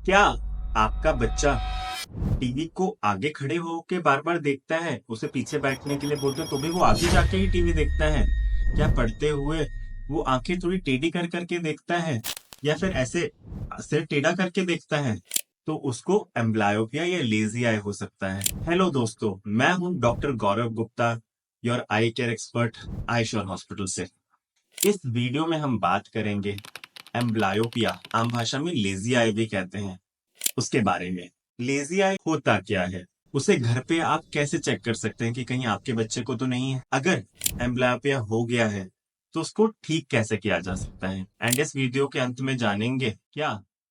क्या आपका बच्चा टीवी को आगे खड़े होके बार बार देखता है? उसे पीछे बैठने के लिए बोलते हो तो भी वो आगे जाके ही टीवी देखता है? क्या पढ़ते हुए वो आंखें थोड़ी टेढ़ी कर करके देखता है, या फिर ऐसे सिर टेढ़ा करके देखता है? तो उसको एम्ब्लायोपिया या लेजी आई हो सकता है। हेलो दोस्तों, मैं हूं doctor Gaurav Gupta, your I care expert, Ayushman hospital से। इस वीडियो में हम बात करेंगे एम्ब्लायोपिया, आम भाषा में लेजी आई भी कहते हैं, उसके बारे में। लेजी आई होता क्या है, उसे घर पे आप कैसे चेक कर सकते हैं कि कहीं आपके बच्चे को तो नहीं है? अगर एम्ब्लायोपिया हो गया है तो उसको ठीक कैसे किया जा सकता है? एंड इस वीडियो के अंत में जानेंगे क्या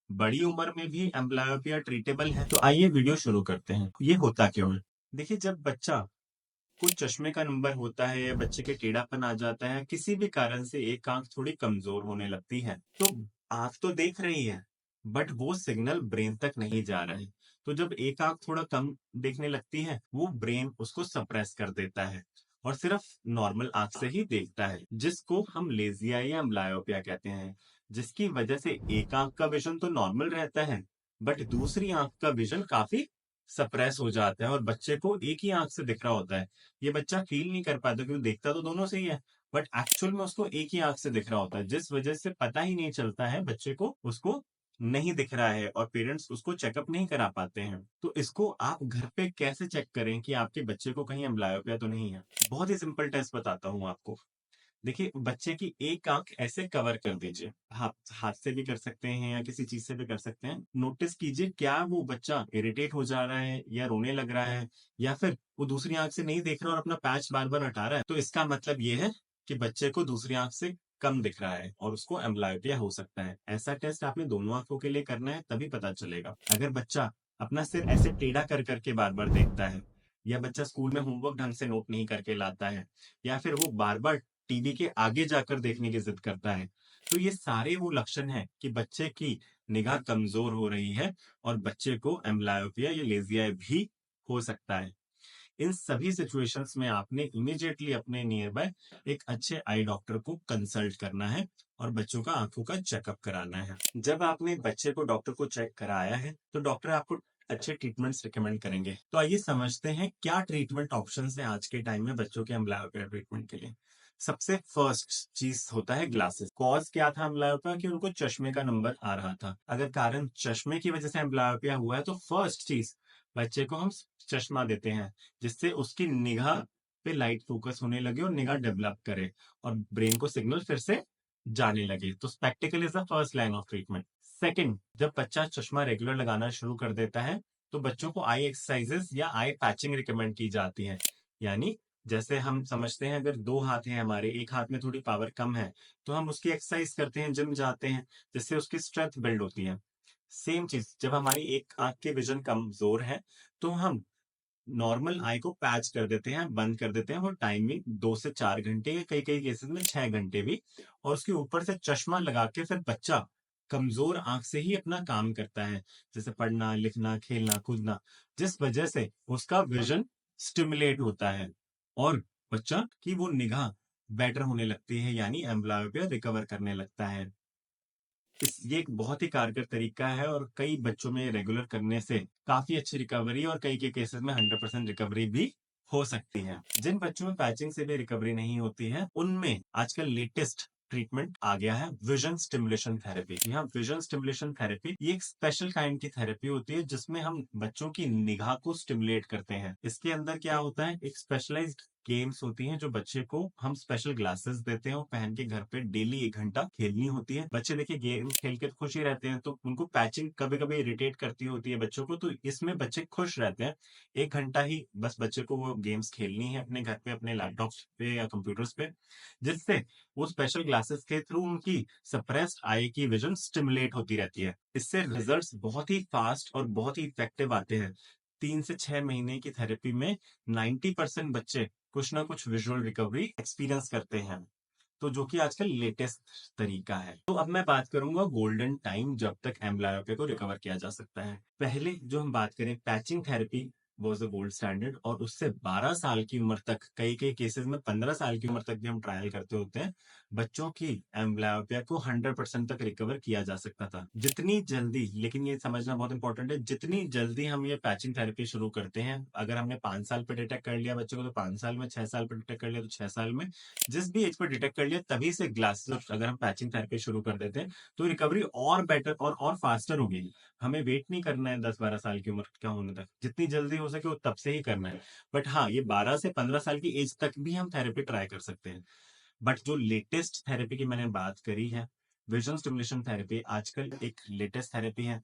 बड़ी उम्र में भी एम्ब्लायोपिया ट्रीटेबल है। तो आइए वीडियो शुरू करते हैं। ये होता क्यों है? देखिए, जब बच्चा कुछ चश्मे का नंबर होता है या बच्चे के टेढ़ापन आ जाता है, किसी भी कारण से एक आंख थोड़ी कमजोर होने लगती है, तो आंख तो देख रही है बट वो सिग्नल ब्रेन तक नहीं जा रहा है। तो जब एक आंख थोड़ा कम देखने लगती है, वो ब्रेन उसको सप्रेस कर देता है और सिर्फ नॉर्मल आंख से ही देखता है, जिसको हम लेजिया या एम्ब्लायोपिया कहते हैं। जिसकी वजह से एक आंख का विजन तो नॉर्मल रहता है बट दूसरी आंख का विजन काफी सप्रेस हो जाता है और बच्चे को एक ही आंख से दिख रहा होता है। ये बच्चा फील नहीं कर पाता क्योंकि देखता तो दोनों से ही है, बट एक्चुअल में उसको एक ही आंख से दिख रहा होता है, जिस वजह से पता ही नहीं चलता है बच्चे को उसको नहीं दिख रहा है और पेरेंट्स उसको चेकअप नहीं करा पाते हैं। तो इसको आप घर पे कैसे चेक करें कि आपके बच्चे को कहीं एम्ब्लायोपिया तो नहीं है? बहुत ही सिंपल टेस्ट बताता हूँ आपको। देखिए, बच्चे की एक आंख ऐसे कवर कर दीजिए। हाथ हाथ से भी कर सकते हैं या किसी चीज से भी कर सकते हैं। नोटिस कीजिए क्या वो बच्चा इरिटेट हो जा रहा है या रोने लग रहा है, या फिर वो दूसरी आंख से नहीं देख रहा और अपना पैच बार बार हटा रहा है। तो इसका मतलब ये है कि बच्चे को दूसरी आंख से कम दिख रहा है और उसको एम्ब्लायोपिया हो सकता है। ऐसा टेस्ट आपने दोनों आंखों के लिए करना है, तभी पता चलेगा। अगर बच्चा अपना सिर ऐसे टेढ़ा कर करके बार बार देखता है, या बच्चा स्कूल में होमवर्क ढंग से नोट नहीं करके लाता है, या फिर वो बार बार टीवी के आगे जाकर देखने की जिद करता है, तो ये सारे वो लक्षण हैं कि बच्चे की निगाह कमजोर हो रही है और बच्चे को एम्ब्लायोपिया या लेजिया भी हो सकता है। इन सभी सिचुएशंस में आपने इमीडिएटली अपने नियर बाय एक अच्छे आई डॉक्टर को कंसल्ट करना है और बच्चों का आंखों का चेकअप कराना है। जब आपने बच्चे को डॉक्टर को चेक कराया है तो डॉक्टर आपको अच्छे ट्रीटमेंट्स रिकमेंड करेंगे। तो आइए समझते हैं क्या ट्रीटमेंट ऑप्शंस हैं आज के टाइम में बच्चों के एम्ब्लायोपिया ट्रीटमेंट के लिए। सबसे फर्स्ट चीज होता है ग्लासेस। कॉज क्या था एम्ब्लायोपिया? कि उनको चश्मे का नंबर आ रहा था। अगर कारण चश्मे की वजह से एम्ब्लायोपिया हुआ है तो फर्स्ट चीज, बच्चे को हम चश्मा देते हैं जिससे उसकी निगाह पे लाइट फोकस होने लगे और निगाह डेवलप करे और ब्रेन को सिग्नल फिर से जाने लगे। तो spectacled is the first line of treatment. Second, जब बच्चा चश्मा रेगुलर लगाना शुरू कर देता है तो बच्चों को आई एक्सरसाइजेस या आई पैचिंग रिकमेंड की जाती है। यानी जैसे हम समझते हैं, अगर दो हाथ हैं हमारे, एक हाथ में थोड़ी पावर कम है, तो हम उसकी एक्सरसाइज करते हैं, जिम जाते हैं, जिससे उसकी स्ट्रेंथ बिल्ड होती है। सेम चीज, जब हमारी एक आंख की विजन कमजोर है तो हम नॉर्मल आई को पैच कर देते हैं, बंद कर देते हैं, और टाइमिंग 2 से 4 घंटे या कई कई केसेस में 6 घंटे भी, और उसके ऊपर से चश्मा लगा के फिर बच्चा कमजोर आंख से ही अपना काम करता है, जैसे पढ़ना, लिखना, खेलना, कूदना, जिस वजह से उसका विजन स्टिमुलेट होता है और बच्चा की वो निगाह बेटर होने लगती है, यानी एम्ब्लायोपिया रिकवर करने लगता है। ये एक बहुत ही कारगर तरीका है और कई बच्चों में रेगुलर करने से काफी अच्छी रिकवरी और कई के केसेस में 100% रिकवरी भी हो सकती है। जिन बच्चों में पैचिंग से भी रिकवरी नहीं होती है, उनमें आजकल लेटेस्ट ट्रीटमेंट आ गया है विजन स्टिमुलेशन थेरेपी। यहाँ विजन स्टिमुलेशन थेरेपी ये एक स्पेशल काइंड की थेरेपी होती है जिसमें हम बच्चों की निगाह को स्टिमुलेट करते हैं। इसके अंदर क्या होता है, एक स्पेशलाइज्ड गेम्स होती हैं जो बच्चे को हम स्पेशल ग्लासेस देते हैं और पहन के घर पे डेली 1 घंटा खेलनी होती है। बच्चे देखिए गेम खेल के खुश ही रहते हैं, तो उनको पैचिंग कभी कभी इरिटेट करती होती है बच्चों को, तो इसमें बच्चे खुश रहते हैं। 1 घंटा ही बस बच्चे को वो गेम्स खेलनी है अपने घर पे, अपने लैपटॉप पे या कंप्यूटर्स पे, जिससे वो स्पेशल ग्लासेस के थ्रू उनकी सप्रेस्ड आई की विजन स्टिमुलेट होती रहती है। इससे रिजल्ट्स बहुत ही फास्ट और बहुत ही इफेक्टिव आते हैं। 3 से 6 महीने की थेरेपी में 90% बच्चे कुछ ना कुछ विजुअल रिकवरी एक्सपीरियंस करते हैं, तो जो कि आजकल लेटेस्ट तरीका है। तो अब मैं बात करूंगा गोल्डन टाइम जब तक एम्ब्लायोपिया को रिकवर किया जा सकता है। पहले जो हम बात करें, patching therapy was the gold standard, और उससे 12 साल की उम्र तक, कई कई केसेस में 15 साल की उम्र तक भी हम ट्रायल करते होते हैं, बच्चों की एम्ब्लायोपिया को 100% तक रिकवर किया जा सकता था। जितनी जल्दी, लेकिन ये समझना बहुत इंपॉर्टेंट है, जितनी जल्दी हम ये पैचिंग थेरेपी शुरू करते हैं, अगर हमने 5 साल पे डिटेक्ट कर लिया बच्चों को तो 5 साल में, 6 साल पे डिटेक्ट कर लिया तो 6 साल में, जिस भी एज पे डिटेक्ट कर लिया तभी से ग्लासेस अगर हम पैचिंग थेरेपी शुरू कर देते हैं तो रिकवरी और बेटर और फास्टर होगी। हमें वेट नहीं करना है 10-12 साल की उम्र का होने तक, जितनी जल्दी हो सके वो तब से ही करना है। बट हाँ, ये 12 से 15 साल की एज तक भी हम थेरेपी ट्राई कर सकते हैं। बट जो लेटेस्ट थेरेपी की मैंने बात करी है, विजन स्टिमुलेशन थेरेपी आजकल एक लेटेस्ट थेरेपी है।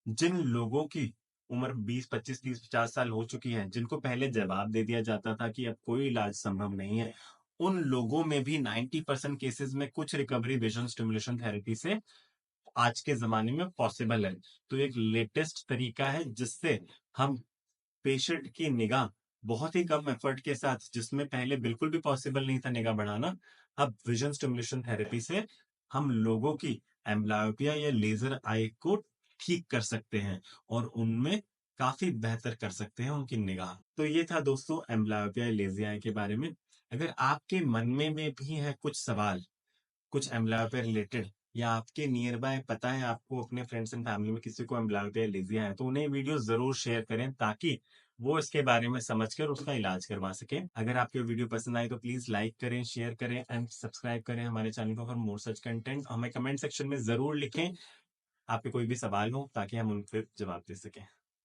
जिन लोगों की उम्र 20, 25, 30, 50 साल हो चुकी है, जिनको पहले जवाब दे दिया जाता था कि अब कोई इलाज संभव नहीं है, उन लोगों में भी 90% केसेस में कुछ रिकवरी विजन स्टिमुलेशन थेरेपी से आज के ज़माने में पॉसिबल है। तो एक लेटेस्ट तरीका है जिससे हम पेशेंट की निगाह बहुत ही कम एफर्ट के साथ, जिसमें पहले बिल्कुल भी पॉसिबल नहीं था निगाह बढ़ाना, अब विजन स्टिमुलेशन थेरेपी से हम लोगों की एम्ब्लायोपिया या लेजर आई को ठीक कर सकते हैं और उनमें काफी बेहतर कर सकते हैं उनकी निगाह। तो ये था दोस्तों एम्ब्लायोपिया या लेज़र आई के बारे में। अगर आपके मन में भी है कुछ सवाल, कुछ एम्ब्लायोपिया रिलेटेड, या आपके नियर बाय पता है आपको, अपने फ्रेंड्स एंड फैमिली में किसी को एम्ब्लायोपिया लेजिया है, तो उन्हें वीडियो जरूर शेयर करें ताकि वो इसके बारे में समझकर उसका इलाज करवा सके। अगर आपको वीडियो पसंद आई तो प्लीज लाइक करें, शेयर करें एंड सब्सक्राइब करें हमारे चैनल को फॉर मोर सच कंटेंट। हमें कमेंट सेक्शन में जरूर लिखें आपके कोई भी सवाल हो ताकि हम उन पर जवाब दे सकें।